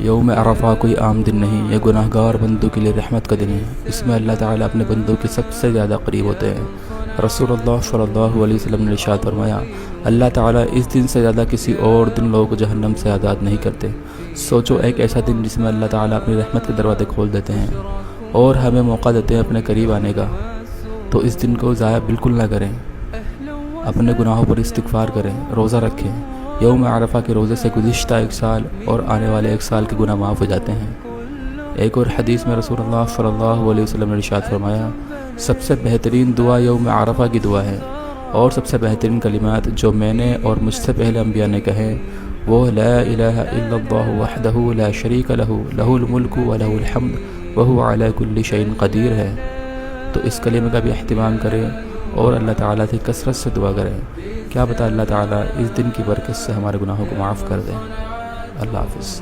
یوم عرفہ کوئی عام دن نہیں، یہ گناہ گار بندوں کے لیے رحمت کا دن ہے۔ اس میں اللہ تعالیٰ اپنے بندوں کے سب سے زیادہ قریب ہوتے ہیں۔ رسول اللہ صلی اللہ علیہ وسلم نے ارشاد فرمایا، اللہ تعالیٰ اس دن سے زیادہ کسی اور دن لوگوں کو جہنم سے آزاد نہیں کرتے۔ سوچو ایک ایسا دن جس میں اللہ تعالیٰ اپنی رحمت کے دروازے کھول دیتے ہیں اور ہمیں موقع دیتے ہیں اپنے قریب آنے کا، تو اس دن کو ضائع بالکل نہ کریں۔ اپنے گناہوں پر استغفار کریں، روزہ رکھیں۔ یوم عرفہ کے روزے سے گزشتہ ایک سال اور آنے والے ایک سال کے گناہ معاف ہو جاتے ہیں۔ ایک اور حدیث میں رسول اللہ صلی اللہ علیہ وسلم نے ارشاد فرمایا، سب سے بہترین دعا یوم عرفہ کی دعا ہے، اور سب سے بہترین کلمات جو میں نے اور مجھ سے پہلے انبیاء نے کہے وہ لا الہ الا اللہ وحدہ لا شریک لہ لہ الملک ولہ الحمد وہو علی کل شیء قدیر ہے۔ تو اس کلمے کا بھی اہتمام کریں اور اللہ تعالیٰ سے کثرت سے دعا کریں، کیا پتہ اللہ تعالیٰ اس دن کی برکت سے ہمارے گناہوں کو معاف کر دیں۔ اللہ حافظ۔